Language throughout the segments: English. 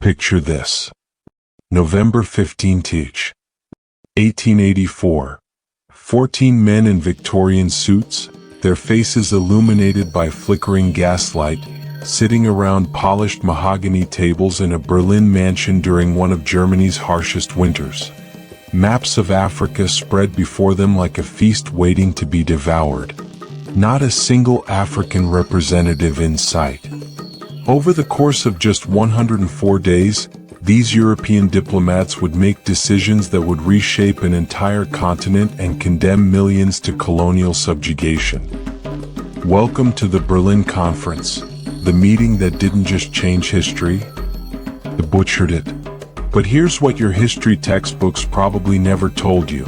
Picture this. November 15th, 1884. 14 men in Victorian suits, their faces illuminated by flickering gaslight, sitting around polished mahogany tables in a Berlin mansion during one of Germany's harshest winters. Maps of Africa spread before them like a feast waiting to be devoured. Not a single African representative in sight. Over the course of just 104 days, these European diplomats would make decisions that would reshape an entire continent and condemn millions to colonial subjugation. Welcome to the Berlin Conference, the meeting that didn't just change history, it butchered it. But here's what your history textbooks probably never told you.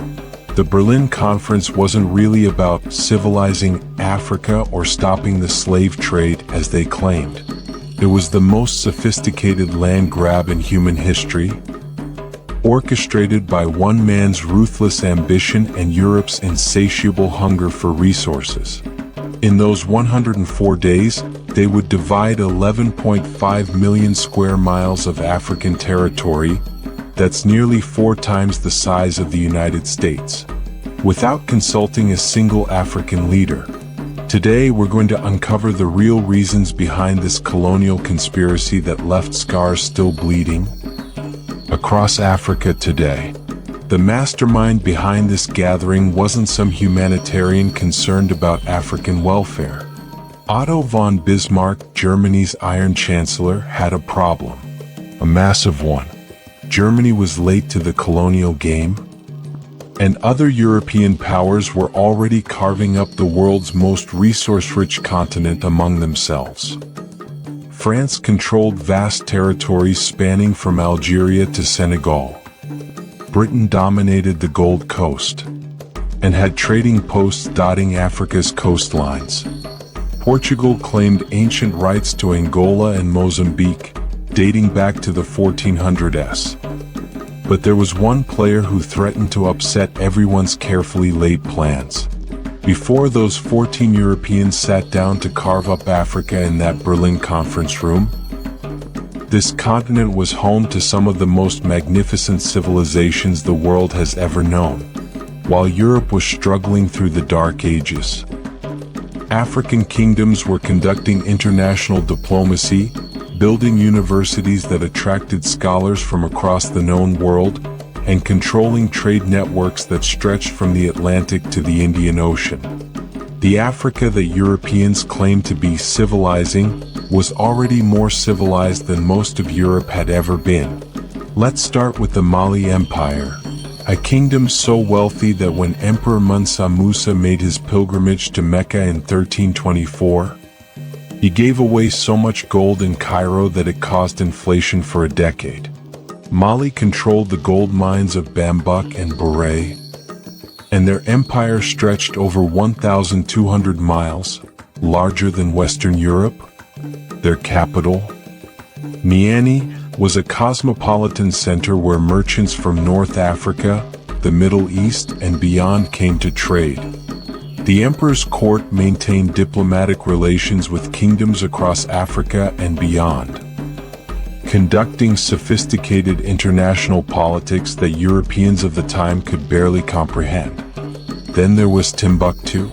The Berlin Conference wasn't really about civilizing Africa or stopping the slave trade as they claimed. It was the most sophisticated land grab in human history, orchestrated by one man's ruthless ambition and Europe's insatiable hunger for resources. In those 104 days, they would divide 11.5 million square miles of African territory, that's nearly 4 times the size of the United States, without consulting a single African leader. Today we're going to uncover the real reasons behind this colonial conspiracy that left scars still bleeding across Africa today. The mastermind behind this gathering wasn't some humanitarian concerned about African welfare. Otto von Bismarck, Germany's Iron Chancellor, had a problem. A massive one. Germany was late to the colonial game, and other European powers were already carving up the world's most resource-rich continent among themselves. France controlled vast territories spanning from Algeria to Senegal. Britain dominated the Gold Coast and had trading posts dotting Africa's coastlines. Portugal claimed ancient rights to Angola and Mozambique, dating back to the 1400s. But there was one player who threatened to upset everyone's carefully laid plans. Before those 14 Europeans sat down to carve up Africa in that Berlin conference room, this continent was home to some of the most magnificent civilizations the world has ever known, while Europe was struggling through the Dark Ages. African kingdoms were conducting international diplomacy, building universities that attracted scholars from across the known world, and controlling trade networks that stretched from the Atlantic to the Indian Ocean. The Africa that Europeans claimed to be civilizing was already more civilized than most of Europe had ever been. Let's start with the Mali Empire, a kingdom so wealthy that when Emperor Mansa Musa made his pilgrimage to Mecca in 1324, he gave away so much gold in Cairo that it caused inflation for a decade. Mali controlled the gold mines of Bambuk and Bure, and their empire stretched over 1,200 miles, larger than Western Europe. Their capital, Niamey, was a cosmopolitan center where merchants from North Africa, the Middle East, and beyond came to trade. The emperor's court maintained diplomatic relations with kingdoms across Africa and beyond, conducting sophisticated international politics that Europeans of the time could barely comprehend. Then there was Timbuktu,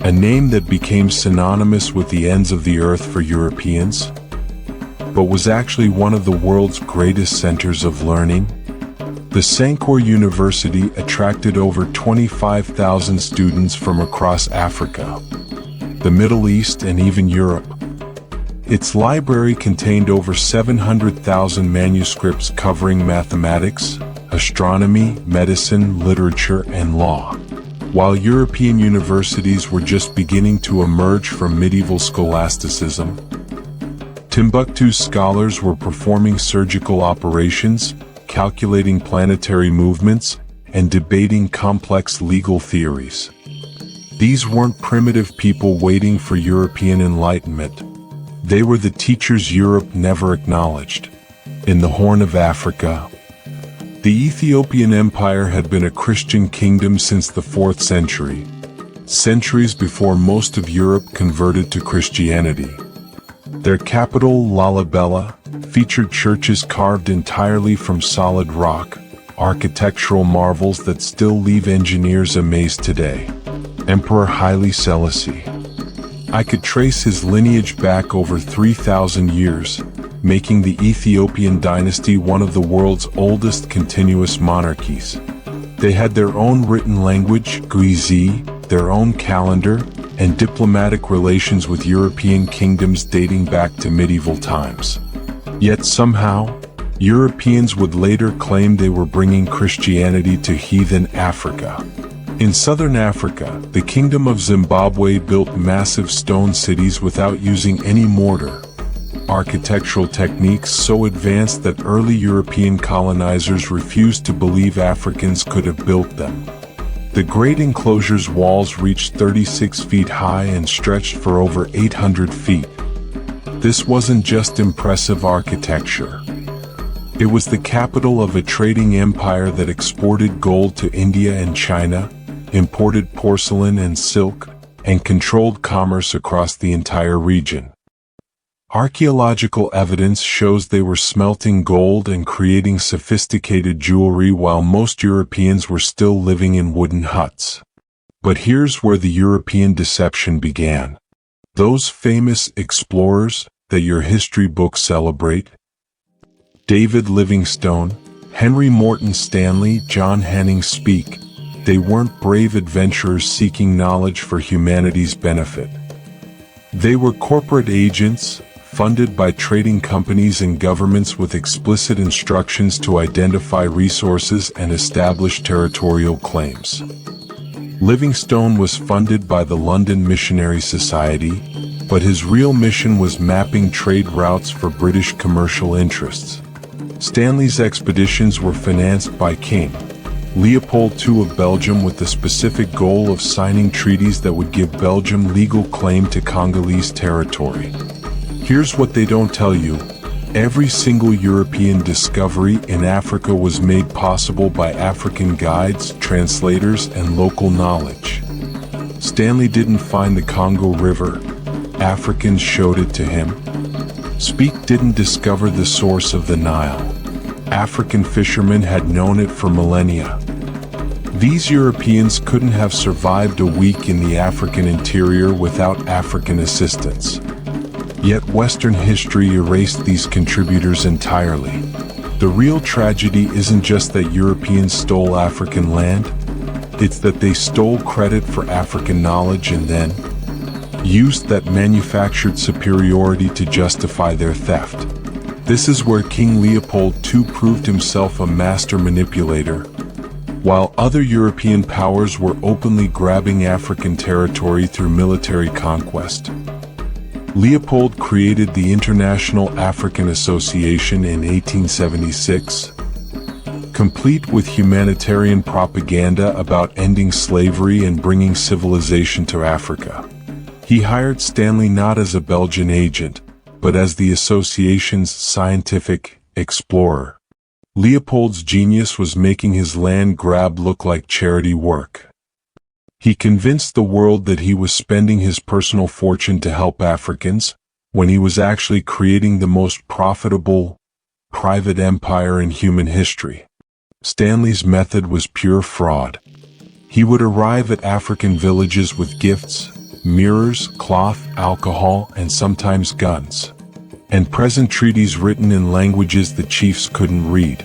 a name that became synonymous with the ends of the earth for Europeans, but was actually one of the world's greatest centers of learning. The Sankore University attracted over 25,000 students from across Africa, the Middle East, and even Europe. Its library contained over 700,000 manuscripts covering mathematics, astronomy, medicine, literature, and law. While European universities were just beginning to emerge from medieval scholasticism, Timbuktu's scholars were performing surgical operations, calculating planetary movements, and debating complex legal theories. These weren't primitive people waiting for European enlightenment. They were the teachers Europe never acknowledged. In the Horn of Africa, the Ethiopian Empire had been a Christian kingdom since the 4th century, centuries before most of Europe converted to Christianity. Their capital, Lalibela, featured churches carved entirely from solid rock, architectural marvels that still leave engineers amazed today. Emperor Haile Selassie. I could trace his lineage back over 3,000 years, making the Ethiopian dynasty one of the world's oldest continuous monarchies. They had their own written language, Gwizi, their own calendar, and diplomatic relations with European kingdoms dating back to medieval times. Yet somehow, Europeans would later claim they were bringing Christianity to heathen Africa. In southern Africa, the Kingdom of Zimbabwe built massive stone cities without using any mortar. Architectural techniques so advanced that early European colonizers refused to believe Africans could have built them. The great enclosure's walls reached 36 feet high and stretched for over 800 feet. This wasn't just impressive architecture. It was the capital of a trading empire that exported gold to India and China, imported porcelain and silk, and controlled commerce across the entire region. Archaeological evidence shows they were smelting gold and creating sophisticated jewelry while most Europeans were still living in wooden huts. But here's where the European deception began. Those famous explorers that your history books celebrate, David Livingstone, Henry Morton Stanley, John Hanning Speke, they weren't brave adventurers seeking knowledge for humanity's benefit. They were corporate agents, funded by trading companies and governments with explicit instructions to identify resources and establish territorial claims. Livingstone was funded by the London Missionary Society, but his real mission was mapping trade routes for British commercial interests. Stanley's expeditions were financed by King Leopold II of Belgium with the specific goal of signing treaties that would give Belgium legal claim to Congolese territory. Here's what they don't tell you. Every single European discovery in Africa was made possible by African guides, translators, and local knowledge. Stanley didn't find the Congo River. Africans showed it to him. Speke didn't discover the source of the Nile. African fishermen had known it for millennia. These Europeans couldn't have survived a week in the African interior without African assistance. Yet Western history erased these contributors entirely. The real tragedy isn't just that Europeans stole African land, it's that they stole credit for African knowledge and then used that manufactured superiority to justify their theft. This is where King Leopold II proved himself a master manipulator. While other European powers were openly grabbing African territory through military conquest, Leopold created the International African Association in 1876, complete with humanitarian propaganda about ending slavery and bringing civilization to Africa. He hired Stanley not as a Belgian agent, but as the association's scientific explorer. Leopold's genius was making his land grab look like charity work. He convinced the world that he was spending his personal fortune to help Africans, when he was actually creating the most profitable private empire in human history. Stanley's method was pure fraud. He would arrive at African villages with gifts, mirrors, cloth, alcohol, and sometimes guns, and present treaties written in languages the chiefs couldn't read.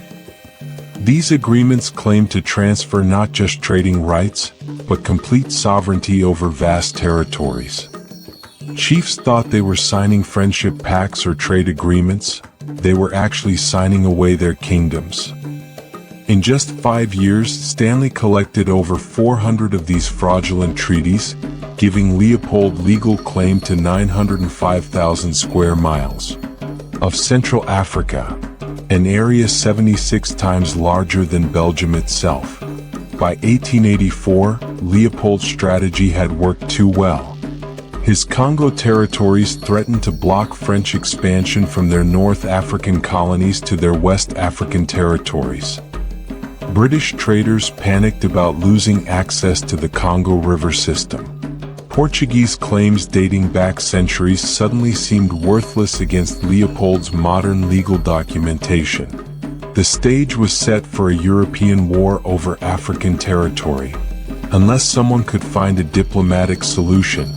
These agreements claimed to transfer not just trading rights, but complete sovereignty over vast territories. Chiefs thought they were signing friendship pacts or trade agreements. They were actually signing away their kingdoms. In just 5 years, Stanley collected over 400 of these fraudulent treaties, giving Leopold legal claim to 905,000 square miles of Central Africa, an area 76 times larger than Belgium itself. By 1884, Leopold's strategy had worked too well. His Congo territories threatened to block French expansion from their North African colonies to their West African territories. British traders panicked about losing access to the Congo River system. Portuguese claims dating back centuries suddenly seemed worthless against Leopold's modern legal documentation. The stage was set for a European war over African territory. Unless someone could find a diplomatic solution,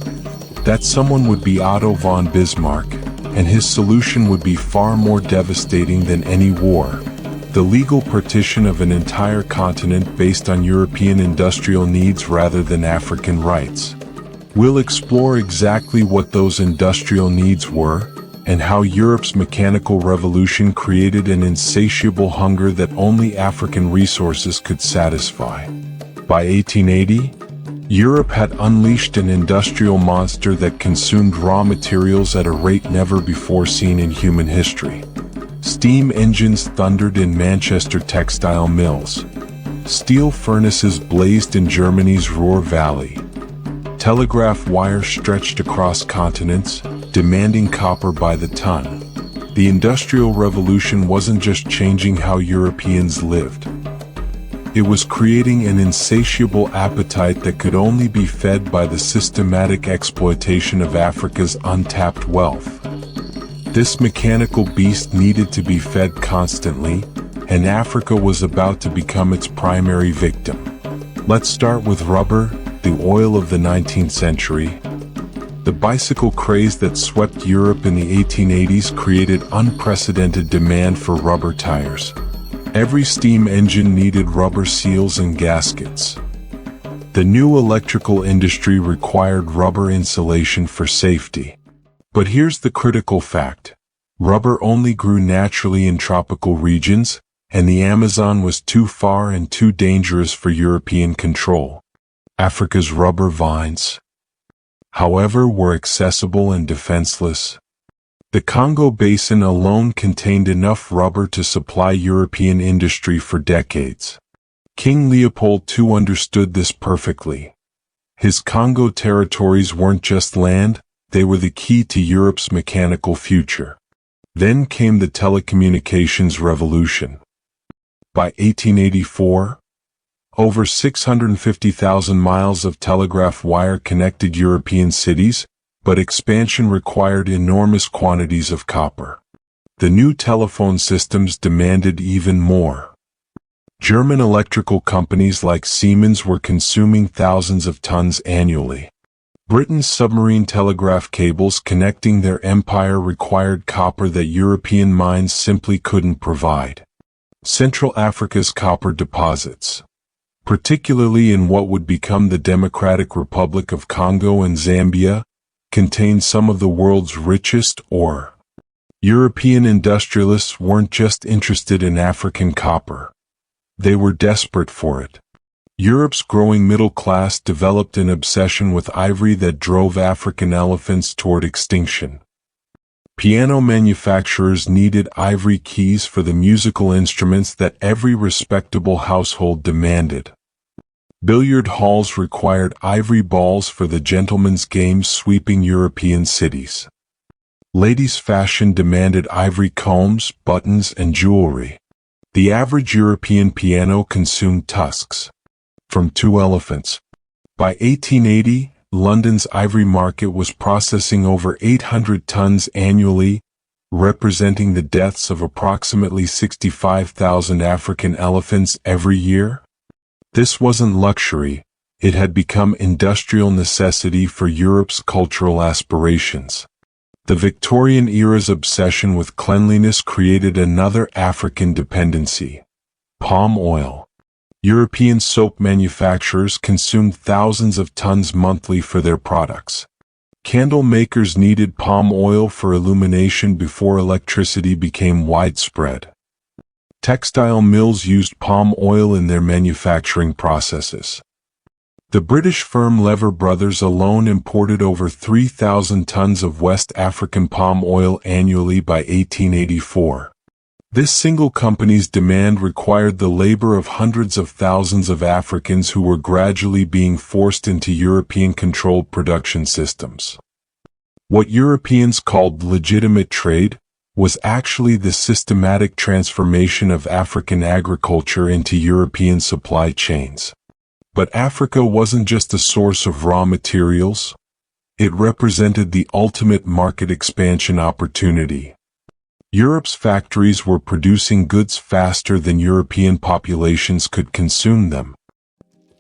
that someone would be Otto von Bismarck, and his solution would be far more devastating than any war: the legal partition of an entire continent based on European industrial needs rather than African rights. We'll explore exactly what those industrial needs were, and how Europe's mechanical revolution created an insatiable hunger that only African resources could satisfy. By 1880, Europe had unleashed an industrial monster that consumed raw materials at a rate never before seen in human history. Steam engines thundered in Manchester textile mills. Steel furnaces blazed in Germany's Ruhr Valley. Telegraph wires stretched across continents, demanding copper by the ton. The Industrial Revolution wasn't just changing how Europeans lived. It was creating an insatiable appetite that could only be fed by the systematic exploitation of Africa's untapped wealth. This mechanical beast needed to be fed constantly, and Africa was about to become its primary victim. Let's start with rubber, the oil of the 19th century. The bicycle craze that swept Europe in the 1880s created unprecedented demand for rubber tires. Every steam engine needed rubber seals and gaskets. The new electrical industry required rubber insulation for safety. But here's the critical fact: rubber only grew naturally in tropical regions, and the Amazon was too far and too dangerous for European control. Africa's rubber vines, however, were accessible and defenseless. The Congo Basin alone contained enough rubber to supply European industry for decades. King Leopold II understood this perfectly. His Congo territories weren't just land, they were the key to Europe's mechanical future. Then came the telecommunications revolution. By 1884, over 650,000 miles of telegraph wire connected European cities, but expansion required enormous quantities of copper. The new telephone systems demanded even more. German electrical companies like Siemens were consuming thousands of tons annually. Britain's submarine telegraph cables connecting their empire required copper that European mines simply couldn't provide. Central Africa's copper deposits, particularly in what would become the Democratic Republic of Congo and Zambia, contained some of the world's richest ore. European industrialists weren't just interested in African copper. They were desperate for it. Europe's growing middle class developed an obsession with ivory that drove African elephants toward extinction. Piano manufacturers needed ivory keys for the musical instruments that every respectable household demanded. Billiard halls required ivory balls for the gentlemen's games sweeping European cities. Ladies' fashion demanded ivory combs, buttons, and jewelry. The average European piano consumed tusks from 2 elephants. By 1880, London's ivory market was processing over 800 tons annually, representing the deaths of approximately 65,000 African elephants every year. This wasn't luxury, it had become industrial necessity for Europe's cultural aspirations. The Victorian era's obsession with cleanliness created another African dependency: palm oil. European soap manufacturers consumed thousands of tons monthly for their products. Candle makers needed palm oil for illumination before electricity became widespread. Textile mills used palm oil in their manufacturing processes. The British firm Lever Brothers alone imported over 3,000 tons of West African palm oil annually by 1884. This single company's demand required the labor of hundreds of thousands of Africans who were gradually being forced into European-controlled production systems. What Europeans called legitimate trade was actually the systematic transformation of African agriculture into European supply chains. But Africa wasn't just a source of raw materials. It represented the ultimate market expansion opportunity. Europe's factories were producing goods faster than European populations could consume them.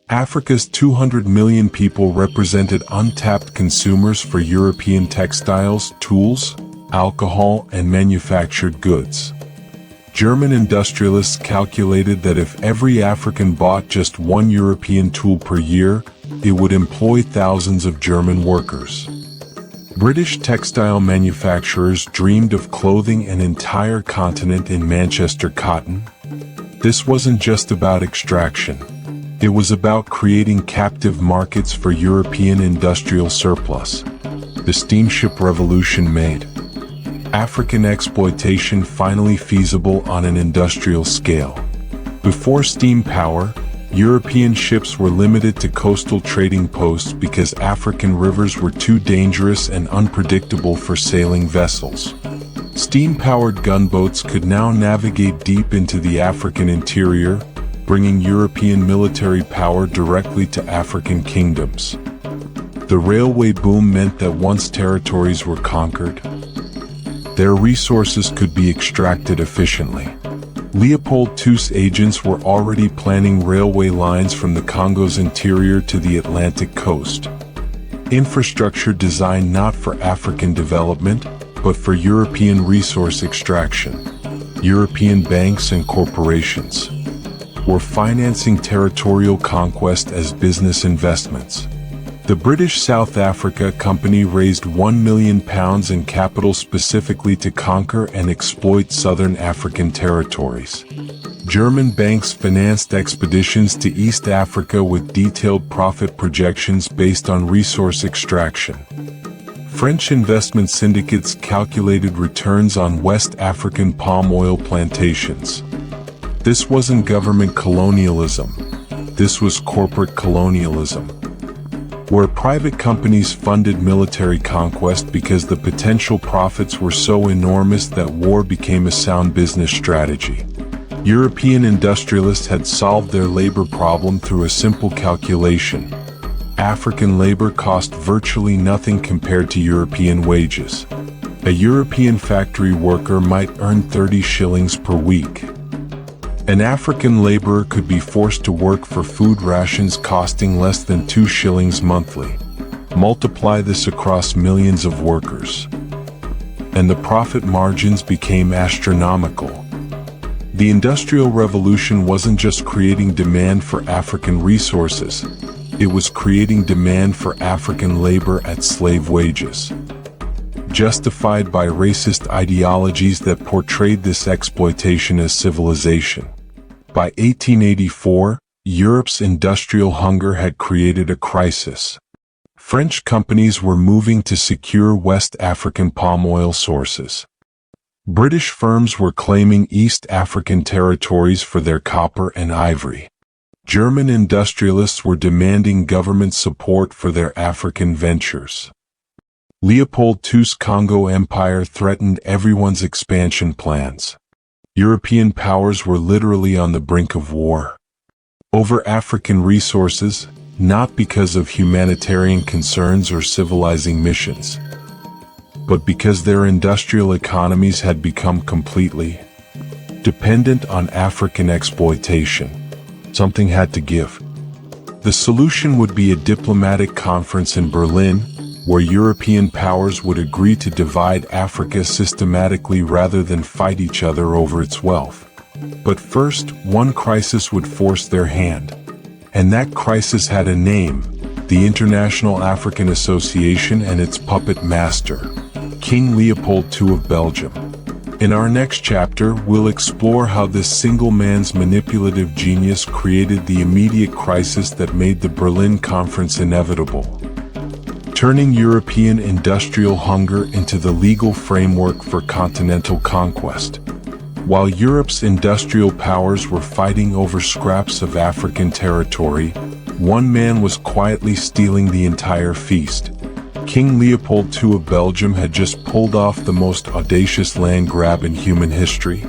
Africa's 200 million people represented untapped consumers for European textiles, tools, alcohol, and manufactured goods. German industrialists calculated that if every African bought just one European tool per year, it would employ thousands of German workers. British textile manufacturers dreamed of clothing an entire continent in Manchester cotton. This wasn't just about extraction. It was about creating captive markets for European industrial surplus. The steamship revolution made African exploitation finally feasible on an industrial scale. Before steam power, European ships were limited to coastal trading posts because African rivers were too dangerous and unpredictable for sailing vessels. Steam-powered gunboats could now navigate deep into the African interior, bringing European military power directly to African kingdoms. The railway boom meant that once territories were conquered, their resources could be extracted efficiently. Leopold II's agents were already planning railway lines from the Congo's interior to the Atlantic coast. Infrastructure designed not for African development, but for European resource extraction. European banks and corporations were financing territorial conquest as business investments. The British South Africa Company raised £1 million in capital specifically to conquer and exploit southern African territories. German banks financed expeditions to East Africa with detailed profit projections based on resource extraction. French investment syndicates calculated returns on West African palm oil plantations. This wasn't government colonialism. This was corporate colonialism, where private companies funded military conquest because the potential profits were so enormous that war became a sound business strategy. European industrialists had solved their labor problem through a simple calculation. African labor cost virtually nothing compared to European wages. A European factory worker might earn 30 shillings per week. An African laborer could be forced to work for food rations costing less than 2 shillings monthly. Multiply this across millions of workers, and the profit margins became astronomical. The Industrial Revolution wasn't just creating demand for African resources, it was creating demand for African labor at slave wages, justified by racist ideologies that portrayed this exploitation as civilization. By 1884, Europe's industrial hunger had created a crisis. French companies were moving to secure West African palm oil sources. British firms were claiming East African territories for their copper and ivory. German industrialists were demanding government support for their African ventures. Leopold II's Congo Empire threatened everyone's expansion plans. European powers were literally on the brink of war over African resources, not because of humanitarian concerns or civilizing missions, but because their industrial economies had become completely dependent on African exploitation. Something had to give. The solution would be a diplomatic conference in Berlin, where European powers would agree to divide Africa systematically rather than fight each other over its wealth. But first, one crisis would force their hand. And that crisis had a name: the International African Association and its puppet master, King Leopold II of Belgium. In our next chapter, we'll explore how this single man's manipulative genius created the immediate crisis that made the Berlin Conference inevitable, turning European industrial hunger into the legal framework for continental conquest. While Europe's industrial powers were fighting over scraps of African territory, one man was quietly stealing the entire feast. King Leopold II of Belgium had just pulled off the most audacious land grab in human history.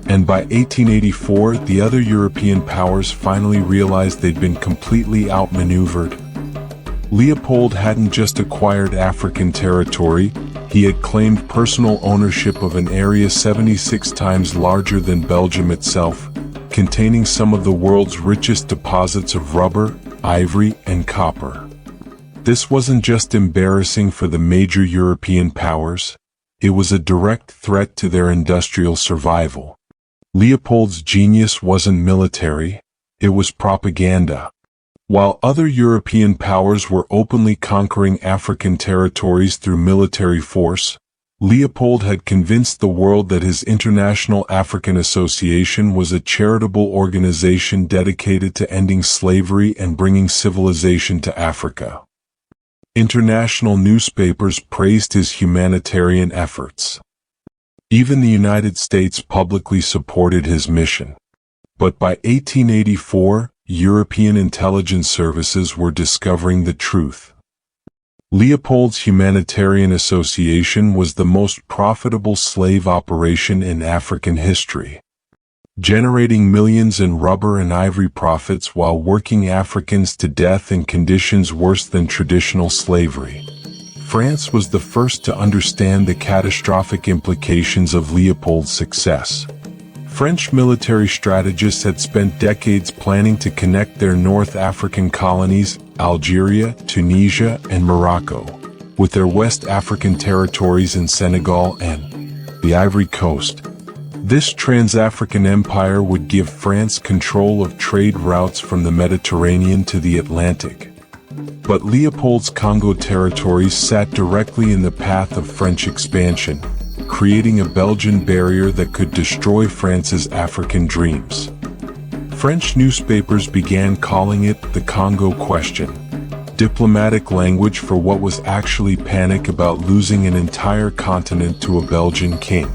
And by 1884, the other European powers finally realized they'd been completely outmaneuvered. Leopold hadn't just acquired African territory, he had claimed personal ownership of an area 76 times larger than Belgium itself, containing some of the world's richest deposits of rubber, ivory, and copper. This wasn't just embarrassing for the major European powers, it was a direct threat to their industrial survival. Leopold's genius wasn't military, it was propaganda. While other European powers were openly conquering African territories through military force, Leopold had convinced the world that his International African Association was a charitable organization dedicated to ending slavery and bringing civilization to Africa. International newspapers praised his humanitarian efforts. Even the United States publicly supported his mission. But by 1884, European intelligence services were discovering the truth. Leopold's Humanitarian Association was the most profitable slave operation in African history, generating millions in rubber and ivory profits while working Africans to death in conditions worse than traditional slavery. France was the first to understand the catastrophic implications of Leopold's success. French military strategists had spent decades planning to connect their North African colonies, Algeria, Tunisia, and Morocco, with their West African territories in Senegal and the Ivory Coast. This trans-African empire would give France control of trade routes from the Mediterranean to the Atlantic. But Leopold's Congo territories sat directly in the path of French expansion, creating a Belgian barrier that could destroy France's African dreams. French newspapers began calling it the Congo Question, diplomatic language for what was actually panic about losing an entire continent to a Belgian king.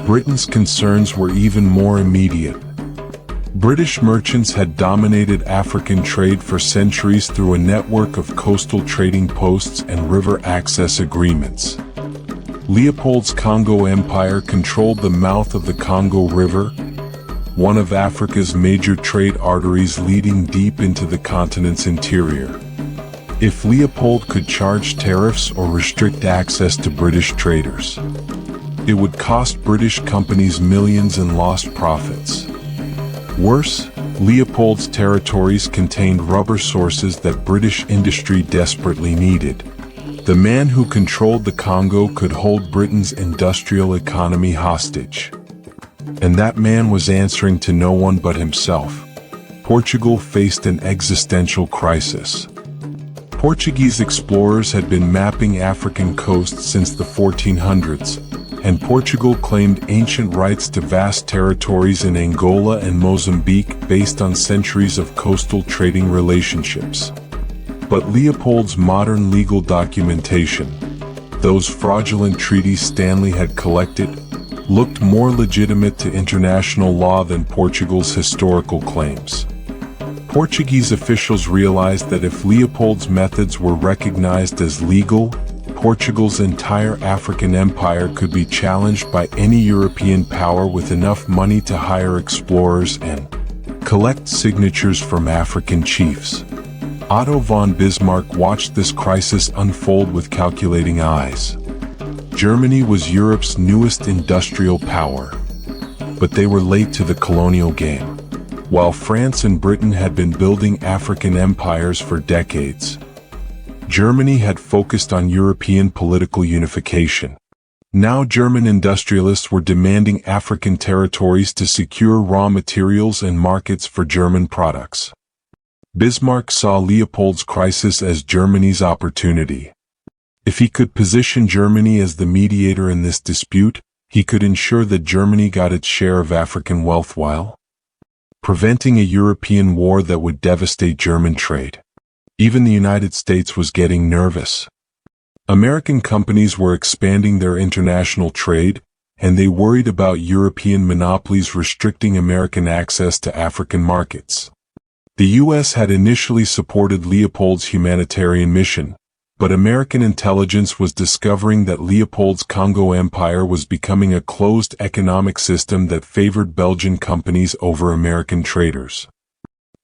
Britain's concerns were even more immediate. British merchants had dominated African trade for centuries through a network of coastal trading posts and river access agreements. Leopold's Congo Empire controlled the mouth of the Congo River, one of Africa's major trade arteries leading deep into the continent's interior. If Leopold could charge tariffs or restrict access to British traders, it would cost British companies millions in lost profits. Worse, Leopold's territories contained rubber sources that British industry desperately needed. The man who controlled the Congo could hold Britain's industrial economy hostage. And that man was answering to no one but himself. Portugal faced an existential crisis. Portuguese explorers had been mapping African coasts since the 1400s, and Portugal claimed ancient rights to vast territories in Angola and Mozambique based on centuries of coastal trading relationships. But Leopold's modern legal documentation, those fraudulent treaties Stanley had collected, looked more legitimate to international law than Portugal's historical claims. Portuguese officials realized that if Leopold's methods were recognized as legal, Portugal's entire African empire could be challenged by any European power with enough money to hire explorers and collect signatures from African chiefs. Otto von Bismarck watched this crisis unfold with calculating eyes. Germany was Europe's newest industrial power, but they were late to the colonial game. While France and Britain had been building African empires for decades, Germany had focused on European political unification. Now German industrialists were demanding African territories to secure raw materials and markets for German products. Bismarck saw Leopold's crisis as Germany's opportunity. If he could position Germany as the mediator in this dispute, he could ensure that Germany got its share of African wealth while preventing a European war that would devastate German trade. Even the United States was getting nervous. American companies were expanding their international trade, and they worried about European monopolies restricting American access to African markets. The U.S. had initially supported Leopold's humanitarian mission, but American intelligence was discovering that Leopold's Congo Empire was becoming a closed economic system that favored Belgian companies over American traders.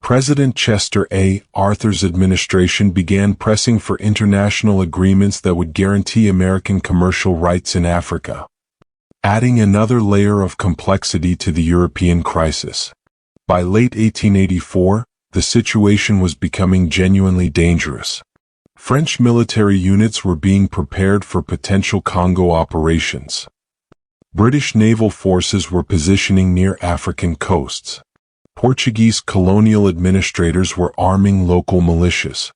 President Chester A. Arthur's administration began pressing for international agreements that would guarantee American commercial rights in Africa, adding another layer of complexity to the European crisis. By late 1884, the situation was becoming genuinely dangerous. French military units were being prepared for potential Congo operations. British naval forces were positioning near African coasts. Portuguese colonial administrators were arming local militias.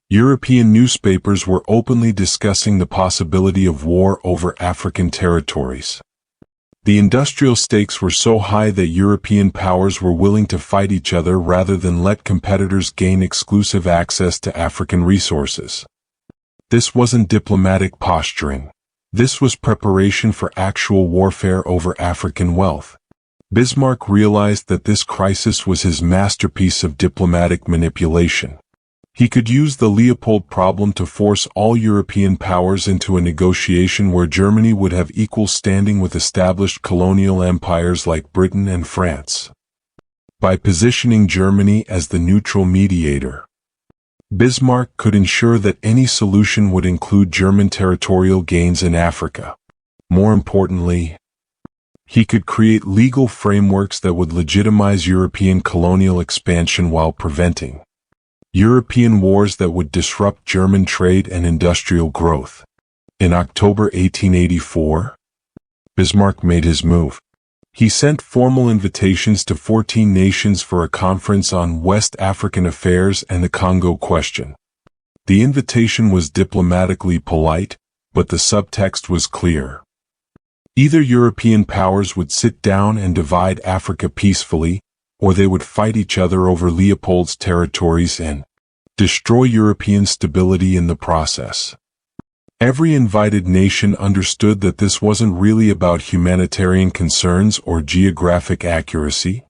European newspapers were openly discussing the possibility of war over African territories. The industrial stakes were so high that European powers were willing to fight each other rather than let competitors gain exclusive access to African resources. This wasn't diplomatic posturing. This was preparation for actual warfare over African wealth. Bismarck realized that this crisis was his masterpiece of diplomatic manipulation. He could use the Leopold problem to force all European powers into a negotiation where Germany would have equal standing with established colonial empires like Britain and France. By positioning Germany as the neutral mediator, Bismarck could ensure that any solution would include German territorial gains in Africa. More importantly, he could create legal frameworks that would legitimize European colonial expansion while preventing European wars that would disrupt German trade and industrial growth. In October 1884, Bismarck made his move. He sent formal invitations to 14 nations for a conference on West African affairs and the Congo question. The invitation was diplomatically polite, but the subtext was clear. Either European powers would sit down and divide Africa peacefully, or they would fight each other over Leopold's territories and destroy European stability in the process. Every invited nation understood that this wasn't really about humanitarian concerns or geographic accuracy.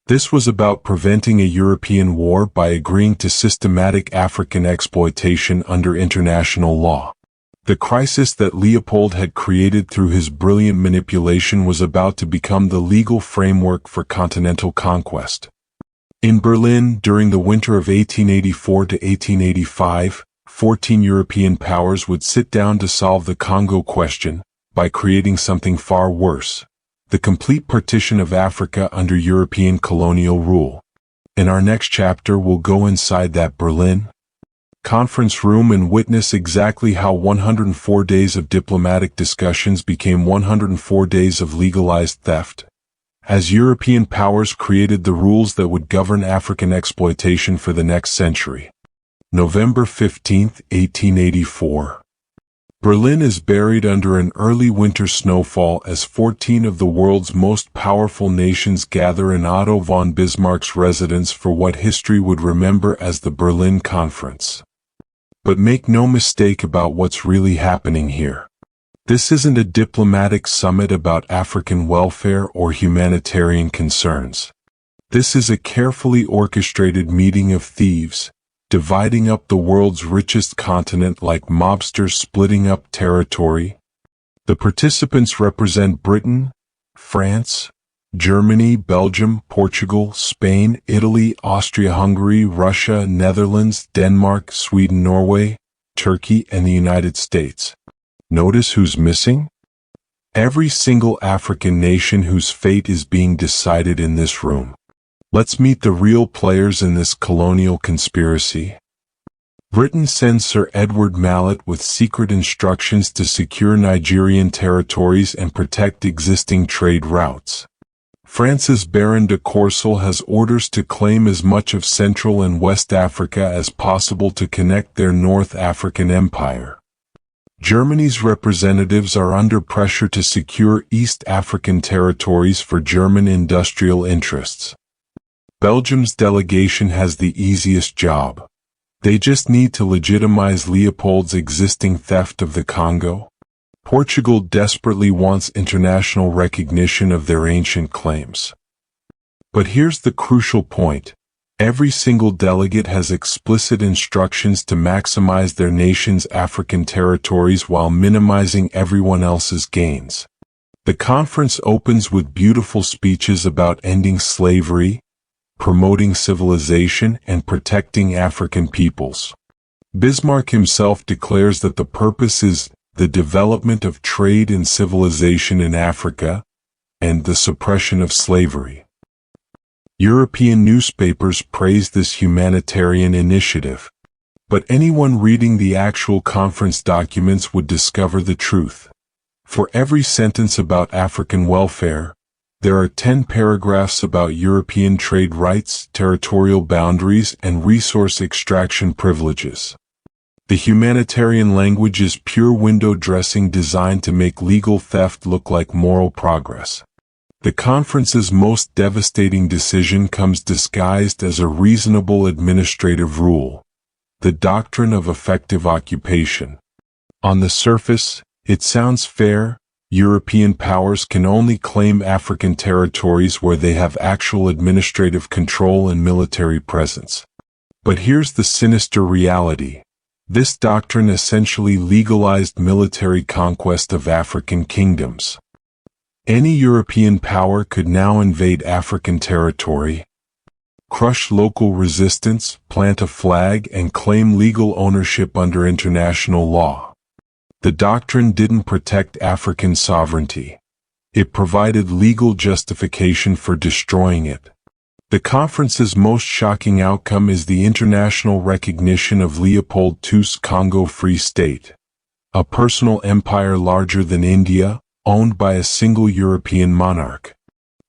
This was about preventing a European war by agreeing to systematic African exploitation under international law. The crisis that Leopold had created through his brilliant manipulation was about to become the legal framework for continental conquest. In Berlin, during the winter of 1884 to 1885, 14 European powers would sit down to solve the Congo question by creating something far worse: the complete partition of Africa under European colonial rule. In our next chapter, we'll go inside that Berlin conference room and witness exactly how 104 days of diplomatic discussions became 104 days of legalized theft, as European powers created the rules that would govern African exploitation for the next century. November 15, 1884. Berlin is buried under an early winter snowfall as 14 of the world's most powerful nations gather in Otto von Bismarck's residence for what history would remember as the Berlin Conference. But make no mistake about what's really happening here. This isn't a diplomatic summit about African welfare or humanitarian concerns. This is a carefully orchestrated meeting of thieves, dividing up the world's richest continent like mobsters splitting up territory. The participants represent Britain, France, Germany, Belgium, Portugal, Spain, Italy, Austria-Hungary, Russia, Netherlands, Denmark, Sweden, Norway, Turkey, and the United States. Notice who's missing? Every single African nation whose fate is being decided in this room. Let's meet the real players in this colonial conspiracy. Britain sends Sir Edward Mallet with secret instructions to secure Nigerian territories and protect existing trade routes. France's Baron de Courcelles has orders to claim as much of Central and West Africa as possible to connect their North African empire. Germany's representatives are under pressure to secure East African territories for German industrial interests. Belgium's delegation has the easiest job. They just need to legitimize Leopold's existing theft of the Congo. Portugal desperately wants international recognition of their ancient claims. But here's the crucial point. Every single delegate has explicit instructions to maximize their nation's African territories while minimizing everyone else's gains. The conference opens with beautiful speeches about ending slavery, promoting civilization and protecting African peoples. Bismarck himself declares that the purpose is the development of trade and civilization in Africa and the suppression of slavery. European newspapers praised this humanitarian initiative. But anyone reading the actual conference documents would discover the truth. For every sentence about African welfare, there are 10 paragraphs about European trade rights, territorial boundaries, and resource extraction privileges. The humanitarian language is pure window dressing designed to make legal theft look like moral progress. The conference's most devastating decision comes disguised as a reasonable administrative rule: the doctrine of effective occupation. On the surface, it sounds fair. European powers can only claim African territories where they have actual administrative control and military presence. But here's the sinister reality. This doctrine essentially legalized military conquest of African kingdoms. Any European power could now invade African territory, crush local resistance, plant a flag, and claim legal ownership under international law. The doctrine didn't protect African sovereignty. It provided legal justification for destroying it. The conference's most shocking outcome is the international recognition of Leopold II's Congo Free State, a personal empire larger than India, owned by a single European monarch.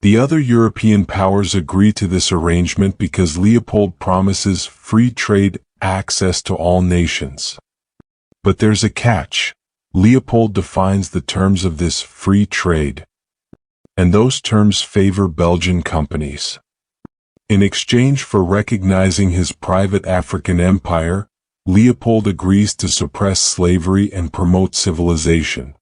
The other European powers agree to this arrangement because Leopold promises free trade access to all nations. But there's a catch. Leopold defines the terms of this free trade, and those terms favor Belgian companies. In exchange for recognizing his private African empire, Leopold agrees to suppress slavery and promote civilization.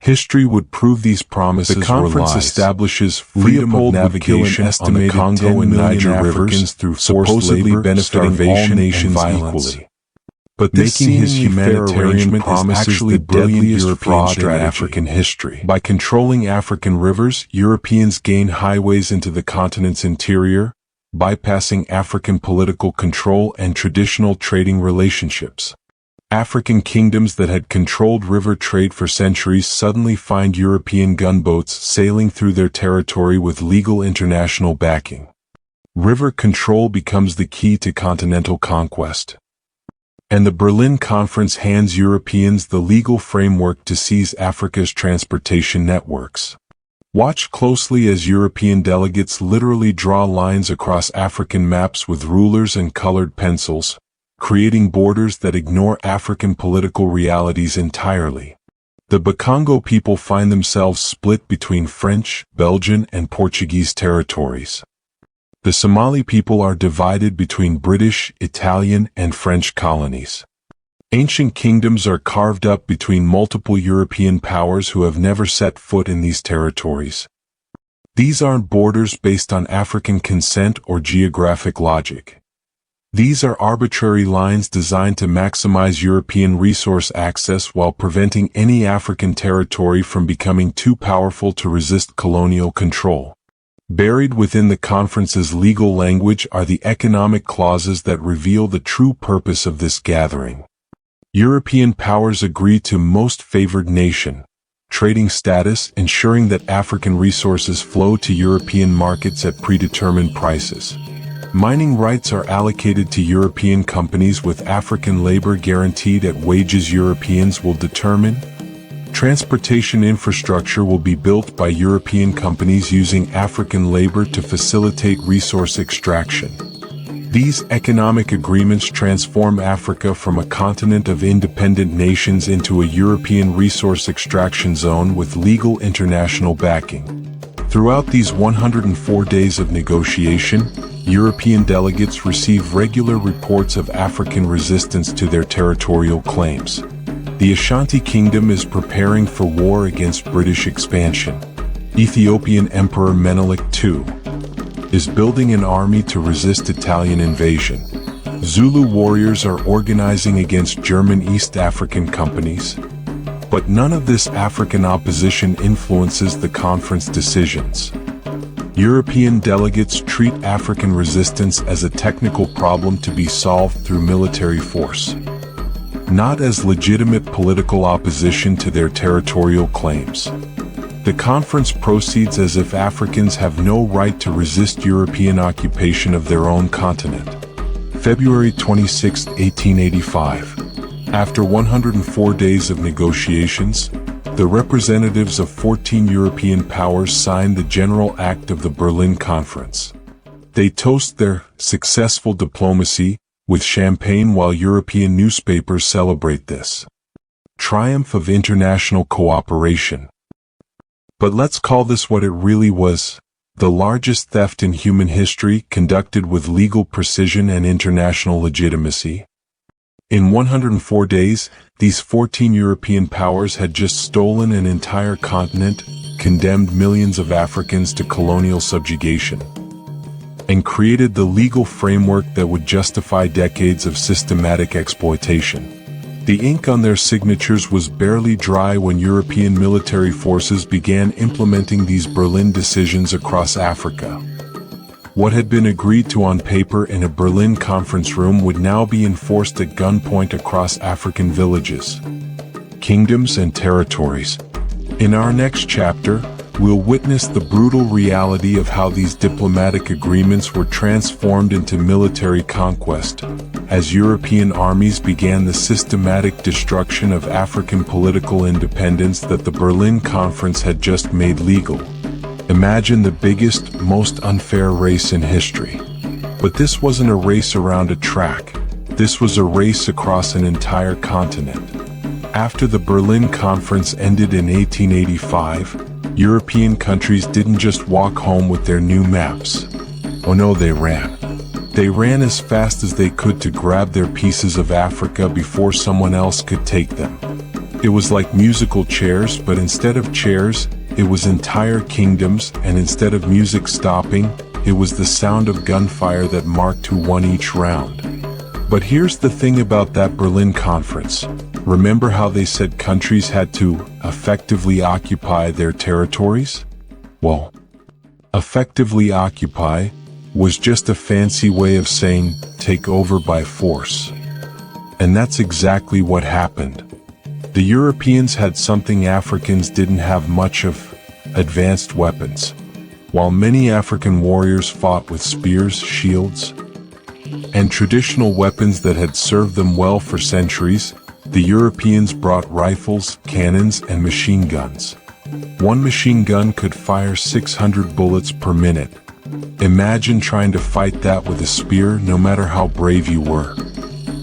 History would prove these promises were lies. The conference establishes freedom of navigation on the Congo and Niger rivers through forced labor, benefiting all nations equally. But making his humanitarian promise is actually the deadliest fraud in African history. By controlling African rivers, Europeans gain highways into the continent's interior, bypassing African political control and traditional trading relationships. African kingdoms that had controlled river trade for centuries suddenly find European gunboats sailing through their territory with legal international backing. River control becomes the key to continental conquest. And the Berlin Conference hands Europeans the legal framework to seize Africa's transportation networks. Watch closely as European delegates literally draw lines across African maps with rulers and colored pencils, creating borders that ignore African political realities entirely. The Bakongo people find themselves split between French, Belgian, and Portuguese territories. The Somali people are divided between British, Italian, and French colonies. Ancient kingdoms are carved up between multiple European powers who have never set foot in these territories. These aren't borders based on African consent or geographic logic. These are arbitrary lines designed to maximize European resource access while preventing any African territory from becoming too powerful to resist colonial control. Buried within the conference's legal language are the economic clauses that reveal the true purpose of this gathering. European powers agree to most favored nation trading status, ensuring that African resources flow to European markets at predetermined prices. Mining rights are allocated to European companies with African labor guaranteed at wages Europeans will determine. Transportation infrastructure will be built by European companies using African labor to facilitate resource extraction. These economic agreements transform Africa from a continent of independent nations into a European resource extraction zone with legal international backing. Throughout these 104 days of negotiation, European delegates receive regular reports of African resistance to their territorial claims. The Ashanti Kingdom is preparing for war against British expansion. Ethiopian Emperor Menelik II is building an army to resist Italian invasion. Zulu warriors are organizing against German East African companies. But none of this African opposition influences the conference decisions. European delegates treat African resistance as a technical problem to be solved through military force, not as legitimate political opposition to their territorial claims. The conference proceeds as if Africans have no right to resist European occupation of their own continent. February 26, 1885. After 104 days of negotiations, the representatives of 14 European powers signed the General Act of the Berlin Conference. They toast their successful diplomacy with champagne while European newspapers celebrate this triumph of international cooperation. But let's call this what it really was: the largest theft in human history, conducted with legal precision and international legitimacy. In 104 days, these 14 European powers had just stolen an entire continent, condemned millions of Africans to colonial subjugation, and created the legal framework that would justify decades of systematic exploitation. The ink on their signatures was barely dry when European military forces began implementing these Berlin decisions across Africa. What had been agreed to on paper in a Berlin conference room would now be enforced at gunpoint across African villages, kingdoms, and territories. In our next chapter, we'll witness the brutal reality of how these diplomatic agreements were transformed into military conquest, as European armies began the systematic destruction of African political independence that the Berlin Conference had just made legal. Imagine the biggest, most unfair race in history. But this wasn't a race around a track. This was a race across an entire continent. After the Berlin Conference ended in 1885, European countries didn't just walk home with their new maps. Oh no, they ran. They ran as fast as they could to grab their pieces of Africa before someone else could take them. It was like musical chairs, but instead of chairs, it was entire kingdoms, and instead of music stopping, it was the sound of gunfire that marked who won each round. But here's the thing about that Berlin Conference. Remember how they said countries had to effectively occupy their territories? Well, effectively occupy was just a fancy way of saying take over by force. And that's exactly what happened. The Europeans had something Africans didn't have much of: advanced weapons. While many African warriors fought with spears, shields, and traditional weapons that had served them well for centuries, the Europeans brought rifles, cannons, and machine guns. One machine gun could fire 600 bullets per minute. Imagine trying to fight that with a spear, no matter how brave you were.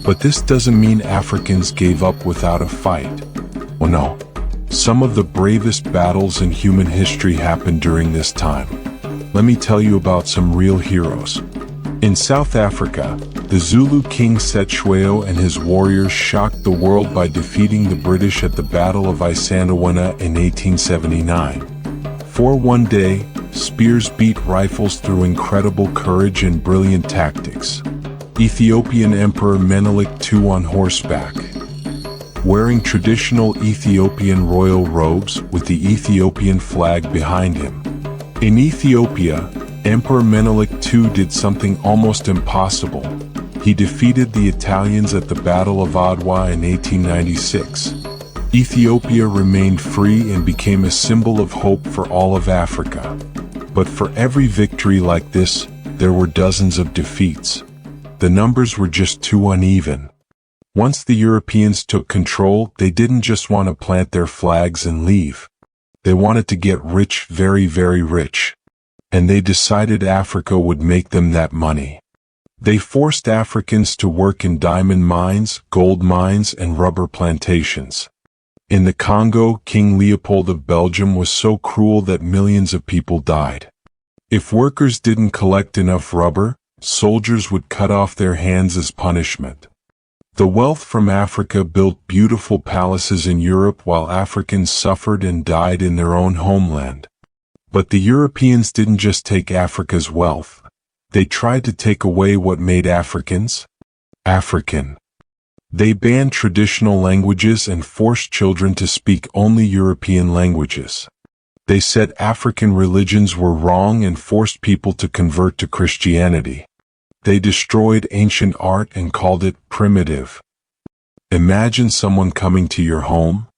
But this doesn't mean Africans gave up without a fight. Oh no. Some of the bravest battles in human history happened during this time. Let me tell you about some real heroes. In South Africa, the Zulu king Cetshwayo and his warriors shocked the world by defeating the British at the Battle of Isandlwana in 1879. For one day, spears beat rifles through incredible courage and brilliant tactics. Ethiopian Emperor Menelik II on horseback, wearing traditional Ethiopian royal robes with the Ethiopian flag behind him. In Ethiopia, Emperor Menelik II did something almost impossible. He defeated the Italians at the Battle of Adwa in 1896. Ethiopia remained free and became a symbol of hope for all of Africa. But for every victory like this, there were dozens of defeats. The numbers were just too uneven. Once the Europeans took control, they didn't just want to plant their flags and leave. They wanted to get rich, very, very rich. And they decided Africa would make them that money. They forced Africans to work in diamond mines, gold mines, and rubber plantations. In the Congo, King Leopold of Belgium was so cruel that millions of people died. If workers didn't collect enough rubber, soldiers would cut off their hands as punishment. The wealth from Africa built beautiful palaces in Europe while Africans suffered and died in their own homeland. But the Europeans didn't just take Africa's wealth. They tried to take away what made Africans African. They banned traditional languages and forced children to speak only European languages. They said African religions were wrong and forced people to convert to Christianity. They destroyed ancient art and called it primitive. Imagine someone coming to your home,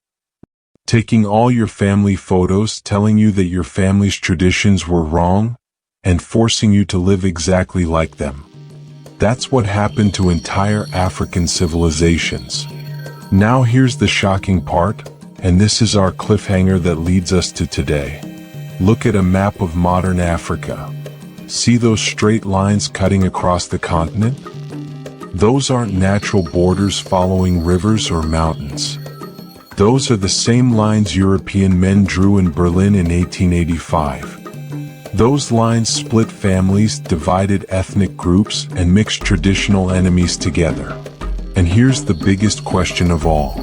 taking all your family photos, telling you that your family's traditions were wrong, and forcing you to live exactly like them. That's what happened to entire African civilizations. Now here's the shocking part, and this is our cliffhanger that leads us to today. Look at a map of modern Africa. See those straight lines cutting across the continent? Those aren't natural borders following rivers or mountains. Those are the same lines European men drew in Berlin in 1885. Those lines split families, divided ethnic groups, and mixed traditional enemies together. And here's the biggest question of all.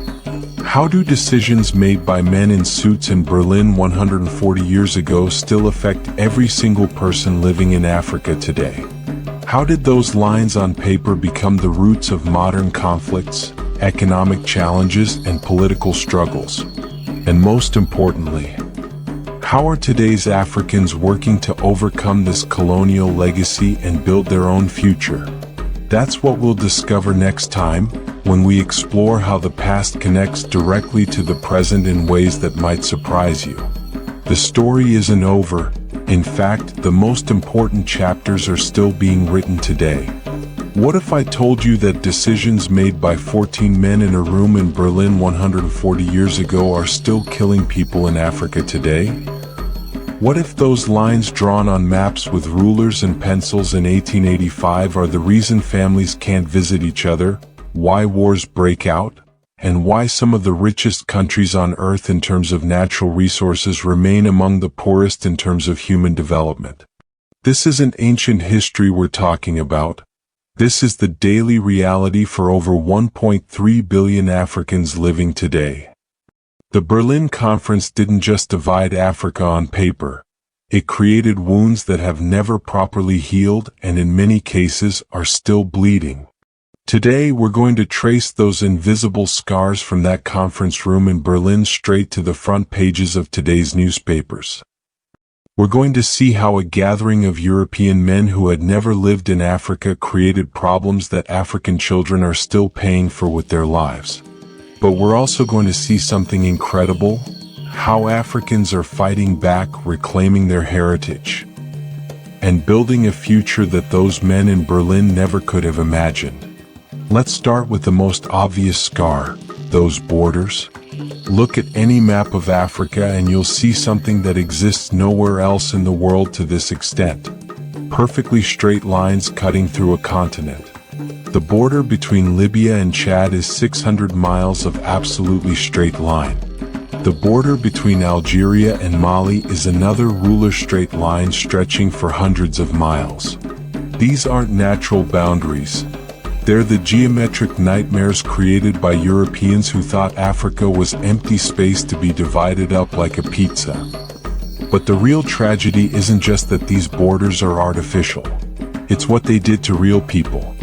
How do decisions made by men in suits in Berlin 140 years ago still affect every single person living in Africa today? How did those lines on paper become the roots of modern conflicts, economic challenges, and political struggles? And most importantly, how are today's Africans working to overcome this colonial legacy and build their own future? That's what we'll discover next time, when we explore how the past connects directly to the present in ways that might surprise you. The story isn't over. In fact, the most important chapters are still being written today. What if I told you that decisions made by 14 men in a room in Berlin 140 years ago are still killing people in Africa today? What if those lines drawn on maps with rulers and pencils in 1885 are the reason families can't visit each other, why wars break out, and why some of the richest countries on Earth in terms of natural resources remain among the poorest in terms of human development? This isn't ancient history we're talking about. This is the daily reality for over 1.3 billion Africans living today. The Berlin Conference didn't just divide Africa on paper. It created wounds that have never properly healed and in many cases are still bleeding. Today we're going to trace those invisible scars from that conference room in Berlin straight to the front pages of today's newspapers. We're going to see how a gathering of European men who had never lived in Africa created problems that African children are still paying for with their lives. But we're also going to see something incredible, how Africans are fighting back, reclaiming their heritage, and building a future that those men in Berlin never could have imagined. Let's start with the most obvious scar, those borders. Look at any map of Africa and you'll see something that exists nowhere else in the world to this extent. Perfectly straight lines cutting through a continent. The border between Libya and Chad is 600 miles of absolutely straight line. The border between Algeria and Mali is another ruler straight line stretching for hundreds of miles. These aren't natural boundaries. They're the geometric nightmares created by Europeans who thought Africa was empty space to be divided up like a pizza. But the real tragedy isn't just that these borders are artificial. It's what they did to real people.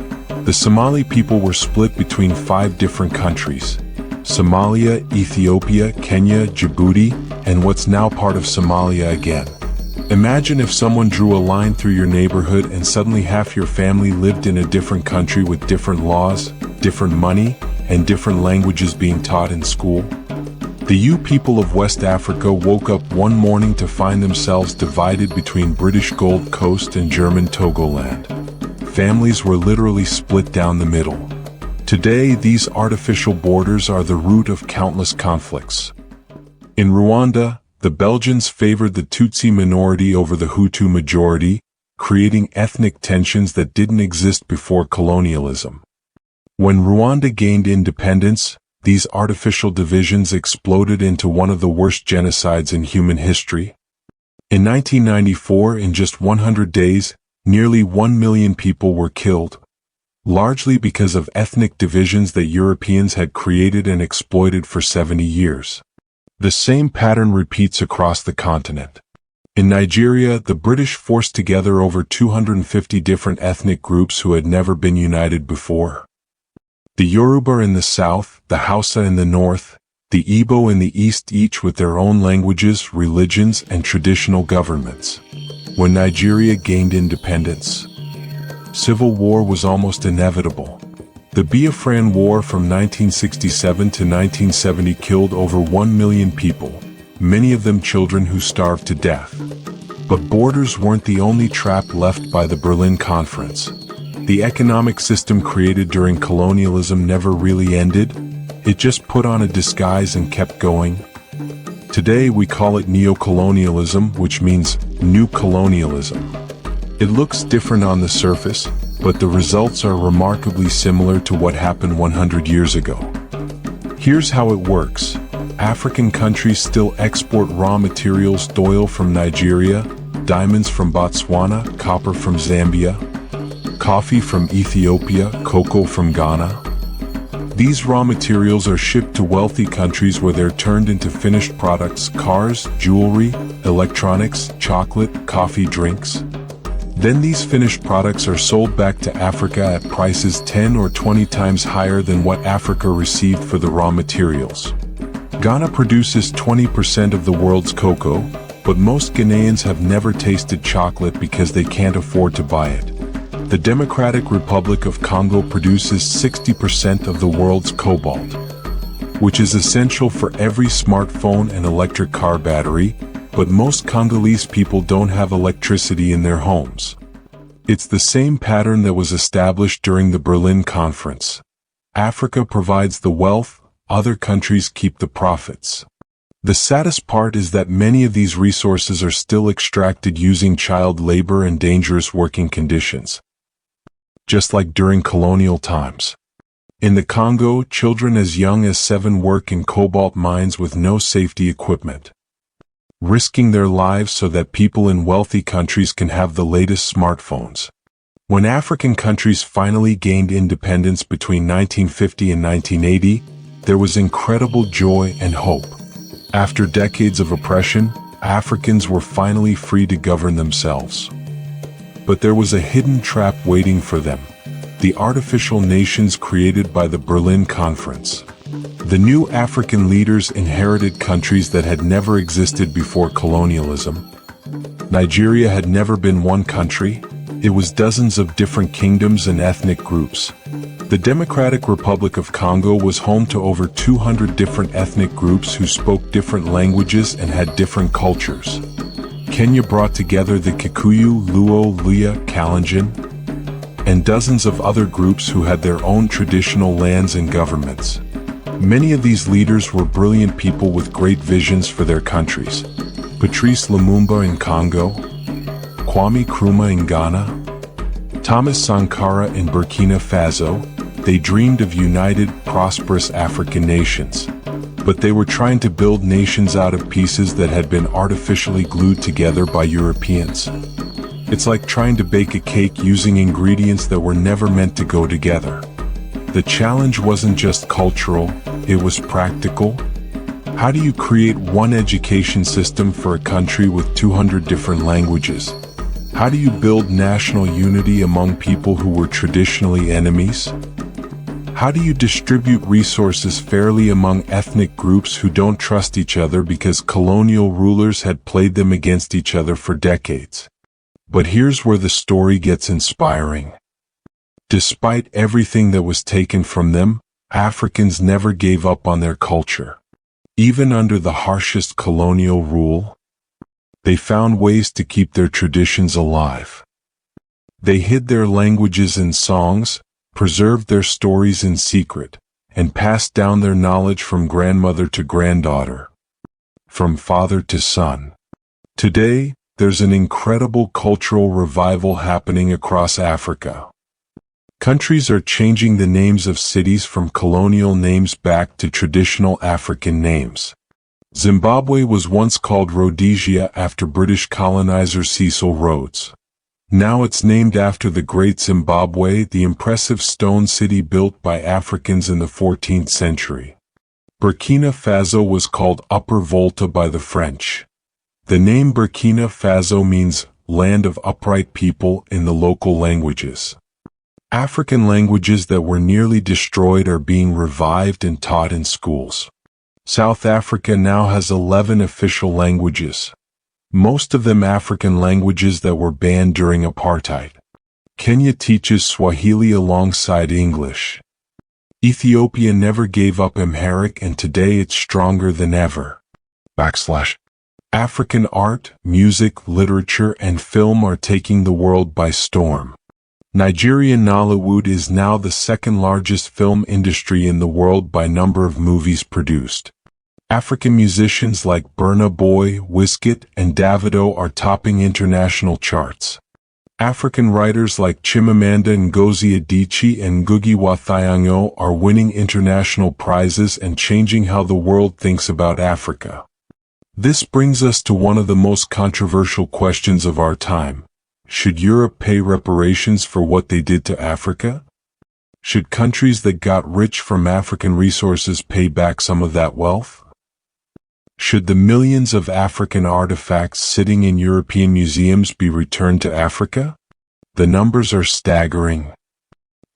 The Somali people were split between 5 different countries: Somalia, Ethiopia, Kenya, Djibouti, and what's now part of Somalia again. Imagine if someone drew a line through your neighborhood and suddenly half your family lived in a different country with different laws, different money, and different languages being taught in school. The people of West Africa woke up one morning to find themselves divided between British Gold Coast and German Togoland. Families were literally split down the middle. Today, these artificial borders are the root of countless conflicts. In Rwanda, the Belgians favored the Tutsi minority over the Hutu majority, creating ethnic tensions that didn't exist before colonialism. When Rwanda gained independence, these artificial divisions exploded into one of the worst genocides in human history. In 1994, in just 100 days, nearly 1 million people were killed, largely because of ethnic divisions that Europeans had created and exploited for 70 years. The same pattern repeats across the continent. In Nigeria, the British forced together over 250 different ethnic groups who had never been united before. The Yoruba in the south, the Hausa in the north, The Igbo in the east, each with their own languages, religions, and traditional governments. When Nigeria gained independence, civil war was almost inevitable. The Biafran War from 1967 to 1970 killed over 1 million people, many of them children who starved to death. But borders weren't the only trap left by the Berlin Conference. The economic system created during colonialism never really ended. It just put on a disguise and kept going. Today we call it neocolonialism, which means new colonialism. It looks different on the surface, but the results are remarkably similar to what happened 100 years ago. Here's how it works. African countries still export raw materials: oil from Nigeria, diamonds from Botswana, copper from Zambia, coffee from Ethiopia, cocoa from Ghana. These raw materials are shipped to wealthy countries where they're turned into finished products: cars, jewelry, electronics, chocolate, coffee, drinks. Then these finished products are sold back to Africa at prices 10 or 20 times higher than what Africa received for the raw materials. Ghana produces 20% of the world's cocoa, but most Ghanaians have never tasted chocolate because they can't afford to buy it. The Democratic Republic of Congo produces 60% of the world's cobalt, which is essential for every smartphone and electric car battery, but most Congolese people don't have electricity in their homes. It's the same pattern that was established during the Berlin Conference. Africa provides the wealth, other countries keep the profits. The saddest part is that many of these resources are still extracted using child labor and dangerous working conditions, just like during colonial times. In the Congo, children as young as 7 work in cobalt mines with no safety equipment, risking their lives so that people in wealthy countries can have the latest smartphones. When African countries finally gained independence between 1950 and 1980, there was incredible joy and hope. After decades of oppression, Africans were finally free to govern themselves. But there was a hidden trap waiting for them: the artificial nations created by the Berlin Conference. The new African leaders inherited countries that had never existed before colonialism. Nigeria had never been one country. It was dozens of different kingdoms and ethnic groups. The Democratic Republic of Congo was home to over 200 different ethnic groups who spoke different languages and had different cultures. Kenya brought together the Kikuyu, Luo, Luya, Kalenjin, and dozens of other groups who had their own traditional lands and governments. Many of these leaders were brilliant people with great visions for their countries. Patrice Lumumba in Congo, Kwame Nkrumah in Ghana, Thomas Sankara in Burkina Faso. They dreamed of united, prosperous African nations. But they were trying to build nations out of pieces that had been artificially glued together by Europeans. It's like trying to bake a cake using ingredients that were never meant to go together. The challenge wasn't just cultural, it was practical. How do you create one education system for a country with 200 different languages? How do you build national unity among people who were traditionally enemies? How do you distribute resources fairly among ethnic groups who don't trust each other because colonial rulers had played them against each other for decades? But here's where the story gets inspiring. Despite everything that was taken from them, Africans never gave up on their culture. Even under the harshest colonial rule, they found ways to keep their traditions alive. They hid their languages in songs, preserved their stories in secret, and passed down their knowledge from grandmother to granddaughter, from father to son. Today, there's an incredible cultural revival happening across Africa. Countries are changing the names of cities from colonial names back to traditional African names. Zimbabwe was once called Rhodesia after British colonizer Cecil Rhodes. Now it's named after the Great Zimbabwe, the impressive stone city built by Africans in the 14th century. Burkina Faso was called Upper Volta by the French. The name Burkina Faso means land of upright people in the local languages. African languages that were nearly destroyed are being revived and taught in schools. South Africa now has 11 official languages, most of them African languages that were banned during apartheid. Kenya teaches Swahili alongside English. Ethiopia never gave up Amharic and today it's stronger than ever. African art, music, literature, and film are taking the world by storm. Nigerian Nollywood is now the second largest film industry in the world by number of movies produced. African musicians like Burna Boy, Wizkid, and Davido are topping international charts. African writers like Chimamanda Ngozi Adichie and Ngugi wa Thiong'o are winning international prizes and changing how the world thinks about Africa. This brings us to one of the most controversial questions of our time. Should Europe pay reparations for what they did to Africa? Should countries that got rich from African resources pay back some of that wealth? Should the millions of African artifacts sitting in European museums be returned to Africa? The numbers are staggering.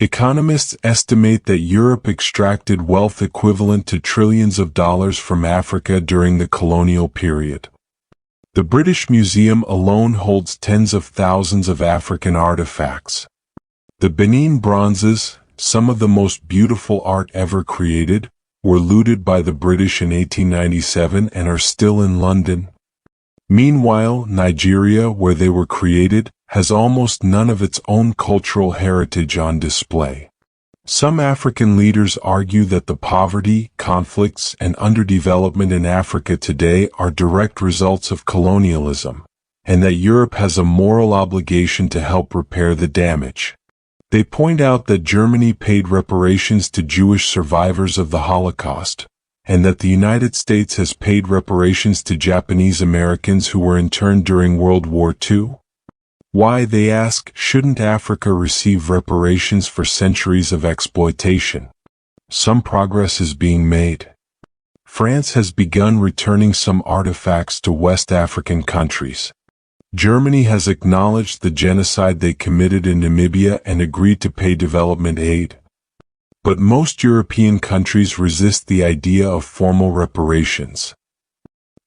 Economists estimate that Europe extracted wealth equivalent to trillions of dollars from Africa during the colonial period. The British Museum alone holds tens of thousands of African artifacts. The Benin bronzes, some of the most beautiful art ever created, were looted by the British in 1897 and are still in London. Meanwhile, Nigeria, where they were created, has almost none of its own cultural heritage on display. Some African leaders argue that the poverty, conflicts, and underdevelopment in Africa today are direct results of colonialism, and that Europe has a moral obligation to help repair the damage. They point out that Germany paid reparations to Jewish survivors of the Holocaust, and that the United States has paid reparations to Japanese Americans who were interned during World War II. Why, they ask, shouldn't Africa receive reparations for centuries of exploitation? Some progress is being made. France has begun returning some artifacts to West African countries. Germany has acknowledged the genocide they committed in Namibia and agreed to pay development aid. But most European countries resist the idea of formal reparations,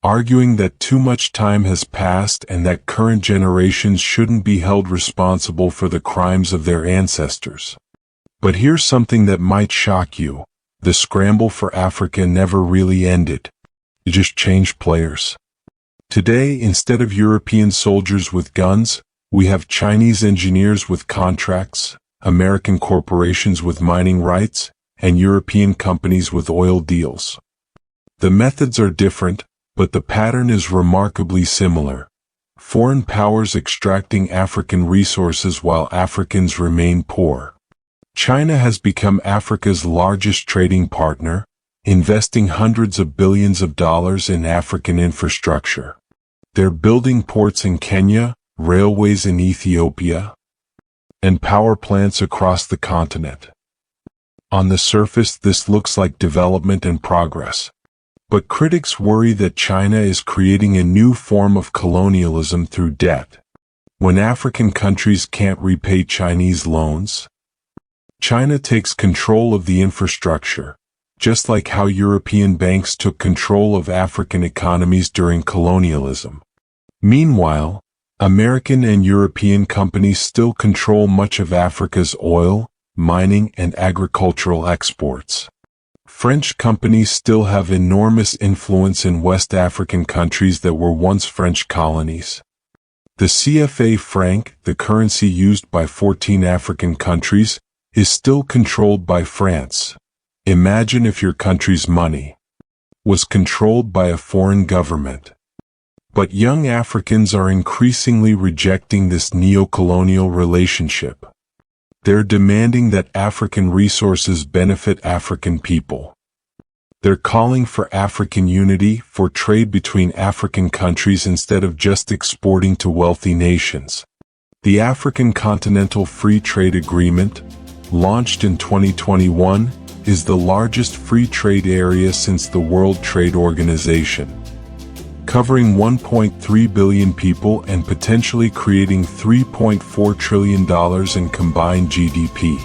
arguing that too much time has passed and that current generations shouldn't be held responsible for the crimes of their ancestors. But here's something that might shock you. The scramble for Africa never really ended. It just changed players. Today, instead of European soldiers with guns, we have Chinese engineers with contracts, American corporations with mining rights, and European companies with oil deals. The methods are different, but the pattern is remarkably similar. Foreign powers extracting African resources while Africans remain poor. China has become Africa's largest trading partner, investing hundreds of billions of dollars in African infrastructure. They're building ports in Kenya, railways in Ethiopia, and power plants across the continent. On the surface, this looks like development and progress. But critics worry that China is creating a new form of colonialism through debt. When African countries can't repay Chinese loans, China takes control of the infrastructure, just like how European banks took control of African economies during colonialism. Meanwhile, American and European companies still control much of Africa's oil, mining, and agricultural exports. French companies still have enormous influence in West African countries that were once French colonies. The CFA franc, the currency used by 14 African countries, is still controlled by France. Imagine if your country's money was controlled by a foreign government. But young Africans are increasingly rejecting this neo-colonial relationship. They're demanding that African resources benefit African people. They're calling for African unity, for trade between African countries instead of just exporting to wealthy nations. The African Continental Free Trade Agreement, launched in 2021, is the largest free trade area since the World Trade Organization, covering 1.3 billion people and potentially creating $3.4 trillion in combined GDP.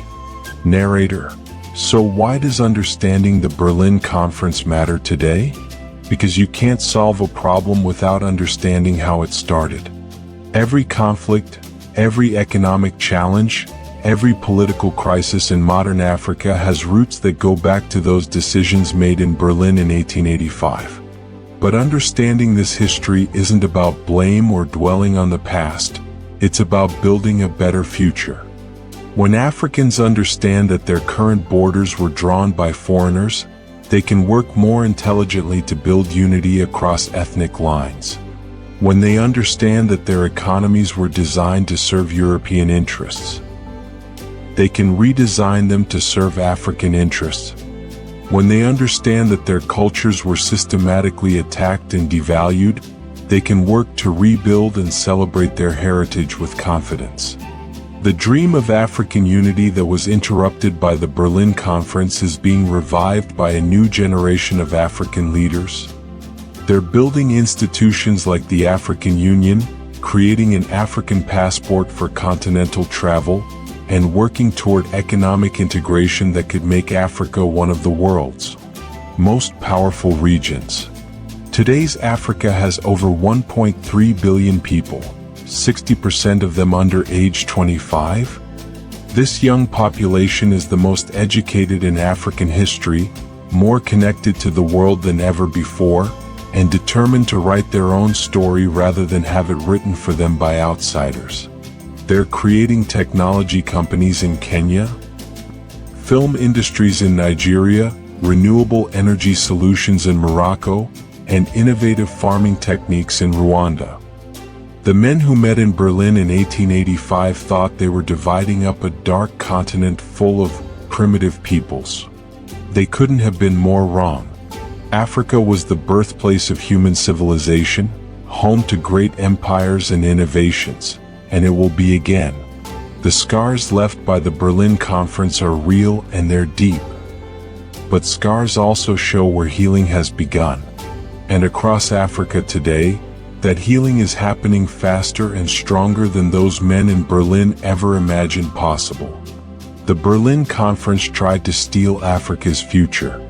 Narrator. So why does understanding the Berlin Conference matter today? Because you can't solve a problem without understanding how it started. Every conflict, every economic challenge, every political crisis in modern Africa has roots that go back to those decisions made in Berlin in 1885. But understanding this history isn't about blame or dwelling on the past, it's about building a better future. When Africans understand that their current borders were drawn by foreigners, they can work more intelligently to build unity across ethnic lines. When they understand that their economies were designed to serve European interests, they can redesign them to serve African interests. When they understand that their cultures were systematically attacked and devalued, they can work to rebuild and celebrate their heritage with confidence. The dream of African unity that was interrupted by the Berlin Conference is being revived by a new generation of African leaders. They're building institutions like the African Union, creating an African passport for continental travel, and working toward economic integration that could make Africa one of the world's most powerful regions. Today's Africa has over 1.3 billion people. 60% of them under age 25? This young population is the most educated in African history, more connected to the world than ever before, and determined to write their own story rather than have it written for them by outsiders. They're creating technology companies in Kenya, film industries in Nigeria, renewable energy solutions in Morocco, and innovative farming techniques in Rwanda. The men who met in Berlin in 1885 thought they were dividing up a dark continent full of primitive peoples. They couldn't have been more wrong. Africa was the birthplace of human civilization, home to great empires and innovations, and it will be again. The scars left by the Berlin Conference are real and they're deep. But scars also show where healing has begun. And across Africa today, that healing is happening faster and stronger than those men in Berlin ever imagined possible. The Berlin Conference tried to steal Africa's future.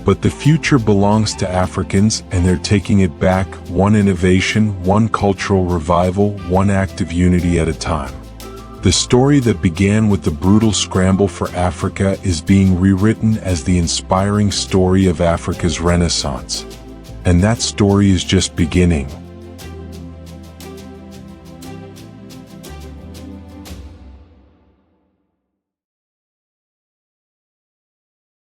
But the future belongs to Africans, and they're taking it back, one innovation, one cultural revival, one act of unity at a time. The story that began with the brutal scramble for Africa is being rewritten as the inspiring story of Africa's Renaissance. And that story is just beginning.